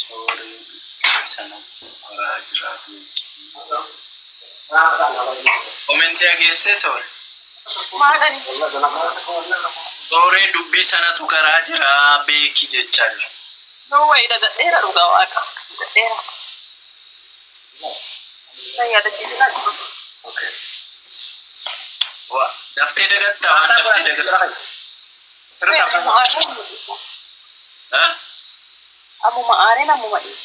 Sorry, sana Rajratu. Komente agesse sorry. Sorry dubbi sana tu Rajra beki jechal. No way da era ruga waka. Era. Saya ada cerita. Okay. Wah, daftar dekat tahan daftar dekat. Terus apa? Hah? Amu maare na mu mais.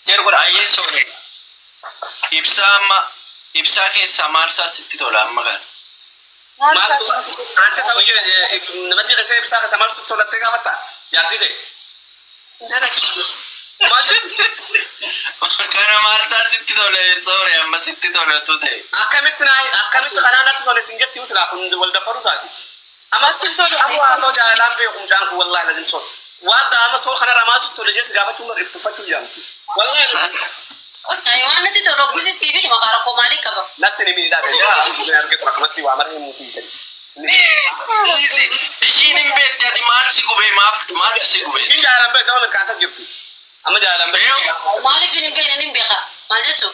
Jer gora aye sorry. Ibsa ke samarsa sitti tola amma kan. Maaltu ante sawiyo namatti qasee ibsa ka samarsa tola tega fatta. Yaartite. Ndana chiyo. Kana marsa sitti tola sorry amma sitti tola tute. Akkamitti kanaanatti tola sinjetti usla kun wal dafaru taati. Amattu tola Abu aso jaalan be kumjaan ku wallahi lazim so. Wada ama so kana ramasu tola jes gaafachuu mar iftufachuu jamti. Wallahi Aywan nati tola kusi sibi makara ko malik kaba. natti ni miidhaa ta'e argatu akkamatti waa mara himu fi ta'e. Easy. Ishiin hin beekte ati maaltu si gubee maaltu si gubee? Kin jaalan be ta'u mirkaata jirti. Amma jaalan be. Malik bin be beka. Mal jechu.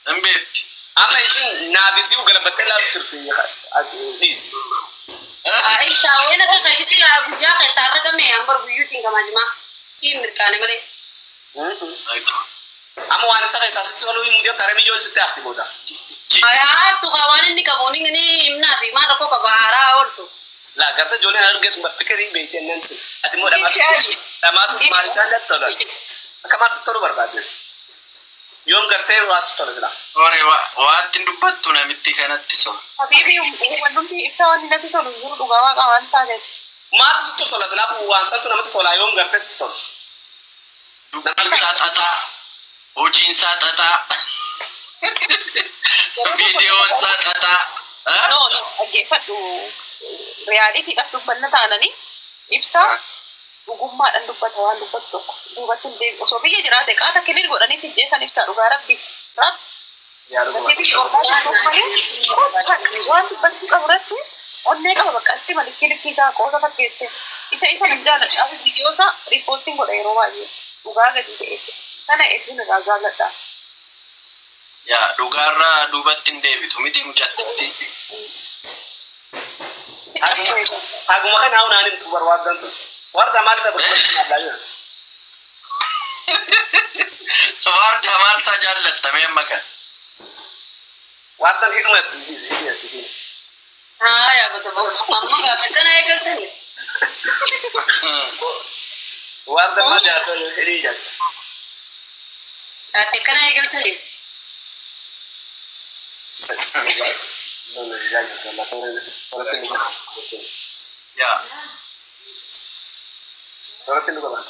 Hin beekte. Amma isin naabisi u garabattee laafu turte dhiisi. Ay sawena ka sakiti ya gujja ka sarra ka me ambar guyu tinga majma. Si mirkane male. Amma waan isa keessaa sitti toluu hin muudee karee biyyoon sitti hafi booda. Aya tu kawan ni kaboni ngini imna fi ma ko ka bara oltu. Laa garta ijoolleen argeetu marfikanii beekte nansi. Ati immoo dhamaatu maal isaan datti tolan. Akka maal sitti toluu barbaadde. Yoom gartee waa sitti tola sila. Ore waatti hin dubbattu namitti kanatti so. Habibi wannumti ibsa wanni nati tolu jiru dhugaa qaban taate. Maaltu sitti tola sila waan santu namatti tola yoom gartee sitti tola. Dubbiin isaa xaxaa. Hojiin isaa xaxaa. Viidiyoon isaa xaxaa. No, dhaggeeffadhu. Reyaaliitiidhaaf dubbanna taanani ibsa dhugummaadhaan dubbata waan dubbatu tokko duubatti hin deebi'u. Osoo biyya jiraate qaata kilil godhanii sijjeessan ibsa dhugaa rabbi. Waan dubbachuu qabu irratti onnee qaba bakka itti malikii likkii isaa qoosa fakkeesse. Isa nan jaalladha. Viidiyoo isaa riipoostiin godha yeroo baay'ee dhugaa gadi ta'e. Kana edduun irraa jaalladha. Yaa dhugaarraa duubatti hin deebitu miti mucattitti. Haguma kana haunaan himtu barbaadan tun. Warda maal ta'e barbaadu. Warda maalsaa jaallattame amma kan. Wardan hidhumatti. Haa yaa bata bata. Amma gaafa kana eegaltani. Wardan ma jaatu hidhii jaatu. Ate kana eegaltani. Yaa. Soratin lupa bang.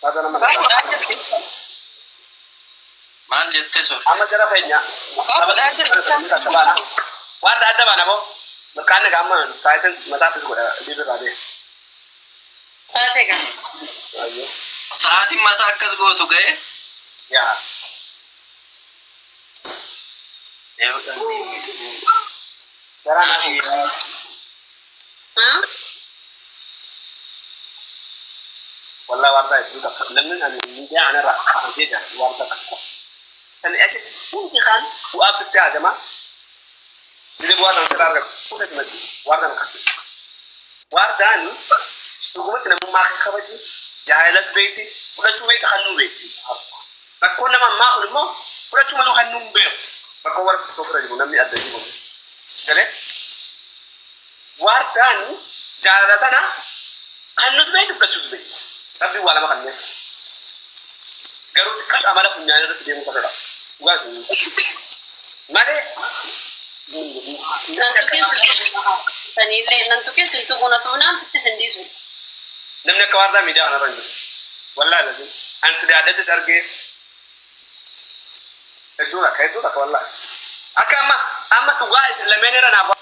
Pada nama. Maal jettee sor. Amma jara fenya. Warda ada mana bo? Berkana kamu, kaitan mata tu juga di berade. Saate kan. Ayo. Sa'aatiin mataa akkas gootu ga'e. Ya. Jara nasi. Hah? Wallah warda itu tak. Lemin ane dia ane rak. Dia jangan warda tak. Sani aja mungkin kan. Buat setiap aja mah. Jadi warda sekarang kan. Udah semedi. Warda kasih. Warda ni. Hukumat na memakai kabaji. Jahilas beti. Sudah cuma itu kanu beti. Rakko nama makhluk mo. Sudah cuma lu kanu beti. Rakko warda tu pernah juga nami ada juga. Sekali. Warda ni. Jahilas na. Kanu beti bukan cus beti. Tapi wala makan ni. Garut kas amala punya ada tu dia muka dah. Bukan. Male. Nantukin siltu guna tu nam fitti sendisu. Namne kawarda media ana ranju. Wallahi lazim. Ant dia ada sarge. Itu lah wallahi. Amma tu guys lemene na apa?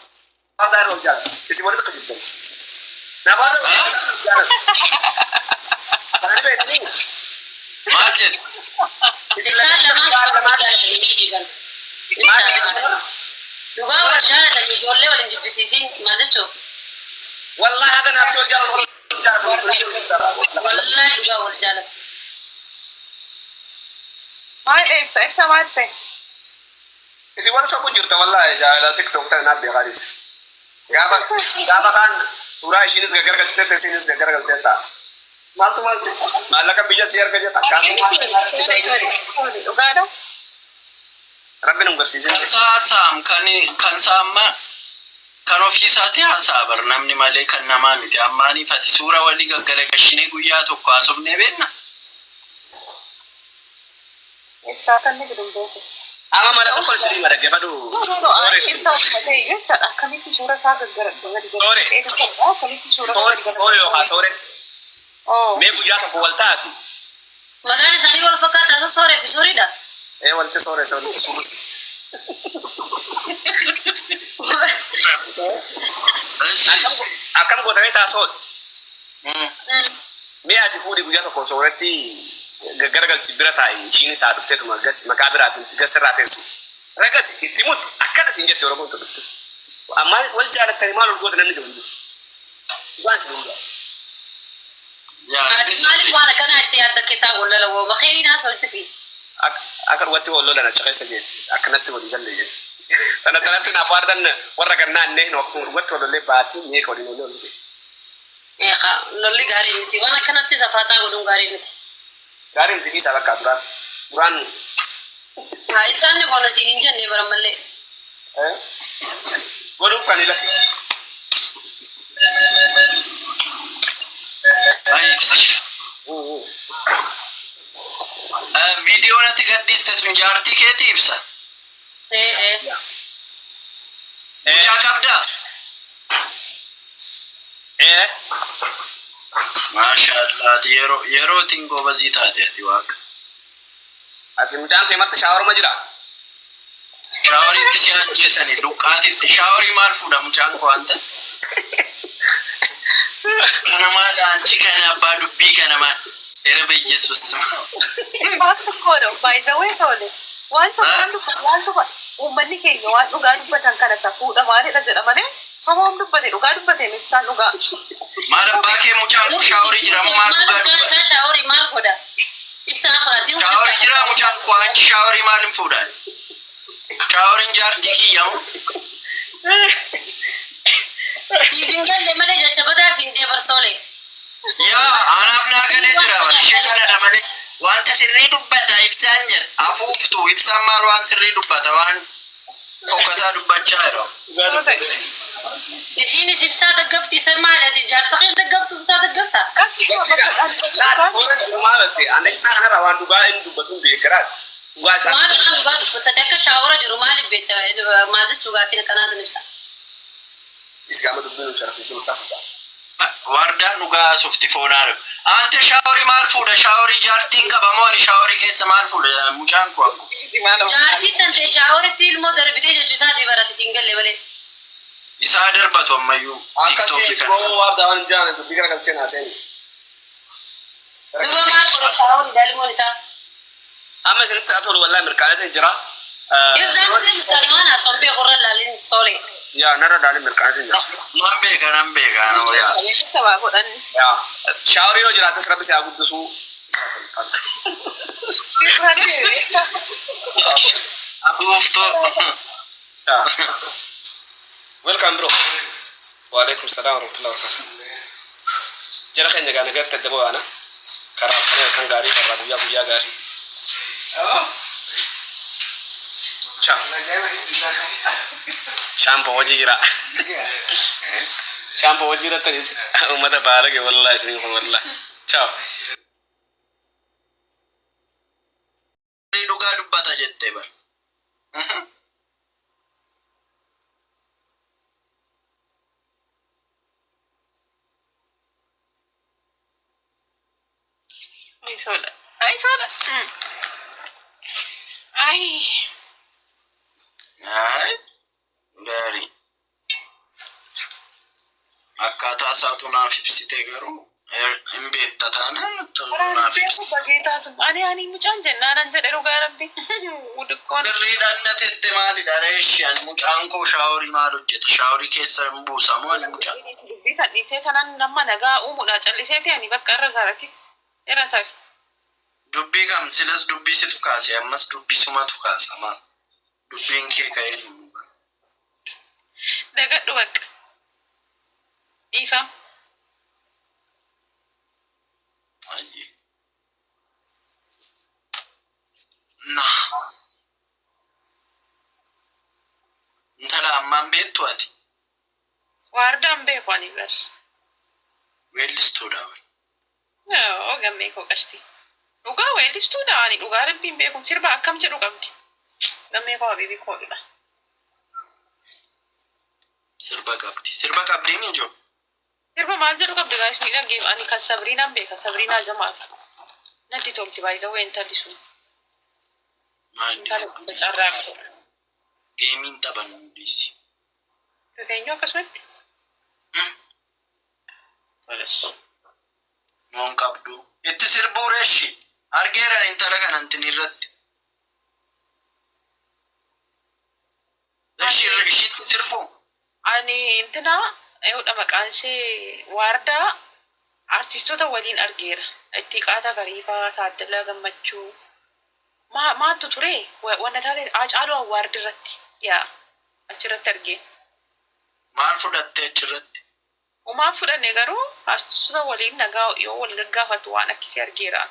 Kawarda ro jala. Isi boleh tu kejadian. Na kawarda. Tangan be ini. Maal Isi lemene. Dhugaa warjaa dhani ijoollee waliin jibbisiisiin maal jechuudha? Wallahi haga naaf si wajjaa Wallahi dhugaa wal jaalatu. Maal ibsa maal ta'e? Isi wal soku jirta wallahi jaala TikTok tan nabe gadis. Gaafa kan suuraa ishiinis gaggargalchite isinis gaggargalchite. Maaltu maallaqa biyya si arga jeta. Dhugaadha. Rabbiin umgarsiise. Kan saamma kan ofiisaati haasaa namni malee kan namaa miti. Ammaaniif ati suura walii gaggalagashine guyyaa tokko haasofnee beenna. Isaa kan ni gudun beeku. Ama mala tokko sirrii madaggafadhu. Ibsa uffatee jechaadha. Akkamitti suura isaa gaggaradhu gadi gadi. Akkamitti suura isaa gadi gadi. Soore yookaan soore. Mee guyyaa tokko wal taati. Maqaan isaanii wal fakkaata isa sooree fi sooriidha. Wanti soore wanti suurus. Akkam gootanii taasoon. Mee ati fuudhi guyyaa tokko sooretti gaggargalchi bira taa'i ishiin isaa dhufteetuma gas maqaa biraatiin gas irraa teessu. Ragati itti mutu akkana siin jette Oromoon kan dhufte. Amma wal jaalattanii maal ol goota namni jiru hin jiru. Waan isin hin jiru. Maaliif waan akkanaa itti yaadda keessaa wallala woo bakheerii naas walitti fi. Akka dhugatti wal lolan achi keessa jeeti. Akkanatti walii galle jeeti. Sana kanatti naaf waardan warra gannaa innee hin wakkuma dhugatti wal lollee baatii meeqa waliin wal lollee. Lolli gaarii miti. Waan akkanatti safaataa godhuun gaarii miti. Gaarii miti dhiisaa bakka duraan. Isaan ni boona siin hin jenne bara mallee. Godhuuf kan ilatti. Viidiyoon ati gaddiste sun jaartii keetii ibsa. Mucaa qabdaa? Maashaallah yerootiin gobazii taate ati waaqa. Ati mucaan kee marti shaawarma jira? Shaawariitti si ajjeesanii duqqaatitti shaawarii maal fuudha mucaan koo wanta? Kana maal anchi kana abbaa dubbii kana maal? Erba Yesuus. Waan tokkodha baay'ee tole. Waan soba uummanni keenya waan dhugaa dubbatan kana isa fuudha maalidha jedha malee soboon dubbate dhugaa dubbate ibsaan dhugaa. Maal abbaa kee mucaan shaawarii jira maal dhugaa dubbata? Shaawarii maal godha? Ibsaan fudhatee shaawarii jira mucaan koo anchi shaawarii maal hin fuudhan? Shaawariin jaartii kiyyamu. Siifin galle malee jecha badaa siin deebarsoolee. Yaa anaaf naa galee jira wal ishee kanadha malee wanta sirrii dubbata ibsaan jira afuuftu ibsaan maal waan sirrii dubbata waan fokkataa dubbachaa jira. Isiinis ibsaa daggafti isa maalati jaarsa kee daggaftu ibsaa daggafta. Laati sooran jiru maalatti ana ibsaa kanarraa waan dhugaa inni dubbatuun beekaraati. Dhugaa isaa. Maal waan dhugaa dubbata akka shaawara jiru maaliif beekta maal jechuu gaaffii akkanaatiin ibsa. Isgaama dubbiin sharafisiisuun safuudha. Wardaan dhugaa softi foonaa dhabu. Ante shaawarii maal fuudha? Shaawarii jaartiin qabamoo ani shaawarii keessa maal fuudha mucaan koo? Jaartiin tantee shaawaritti ilmoo darbitee jechuu isaatii barate siin galle malee. Isaa darbatu ammayyuu. Akkasii immoo wardaa waan jaane dubbii kana galchee naaseen. Duuba maal godha shaawarii daalimoon isaa? Amma isinitti haa tolu wallaahi mirkaanatiin jira. Ibsaan kun mirkaanaan asombee qorra laalin soolee. Yaa narra daalin mirkaanatiin jira. Nan beeka noo yaa. Shaawarii yoo jiraates rabbi siyaa guddisuu. Afuuftoo. Welcome bro. Waalaikum salam warahmatullahi wabarakatuh. Jara keenya gaa nagatti adda bo'aana. Karaa kana kan gaarii karraa guyyaa gaarii. Ciao. Shampoo hojii jira. Shampoo hojii jira tanis. Uummata baarage wallahi isin kun wallahi. Ciao. Dhugaa dubbata jettee bar. Ay soda. Ay. Gaarii. Akkaataa isaatu naaf ibsite garuu hin beekta taanaan naaf ibsite. Ani mucaan jennaan jedhe dhugaa rabbi. Dirreedhaan na tette maalidha reeshaan mucaan koo shaaworii maal hojjeta shaaworii keessa hin buusamu ani mucaan. dubbii san dhiisee tanan nama nagaa uumuudha calliseeti ani bakka irra gaaratis irra ta'i. Dubbii kam silas dubbii situ kaase ammas dubbii sumatu kaasama. Dubbiin kee ka'ee nuuba. Dagadhu bakka. Dhiifam. Ayyee. Nah. Intala ammaan beektu ati? Waardaan beeku ani bar. Weellistuudha bar. Yoo gammee koo qashti. Dhugaa weellistuudha ani dhugaa rabbiin beeku sirba akkam jedhu qabdi. Gammee koo habiibii koodudha. Sirba qabdi. Sirba qabdii ni jiru. Sirba maal jedhu qabdi gaayis miidhagee ani kan Sabriinaan beeka Sabriinaa Jamaal. Natti tolti baay'isa wayii intalli sun. Intalli carraa qabdu. Geemiin taphan hundiisi. Teenyoo akkasumatti. Toles. Noon qabdu. Itti sirbuu reeshi. Argeeran intala kanantin irratti. Ishiitti sirbuu. Ani intina ee'uudha maqaan ishee Waardaa artistoota waliin argeera. Itti qaataa Gariifaa, Taaddalaa Gammachuu. Maattu ture wanna taate Haacaaluu Awwaardi irratti yaa achirratti argee. Maal fudhatte achirratti? Umaan fudhanne garuu artistoota waliin nagaa yoo wal gaggaafatu waan akkasii argeera.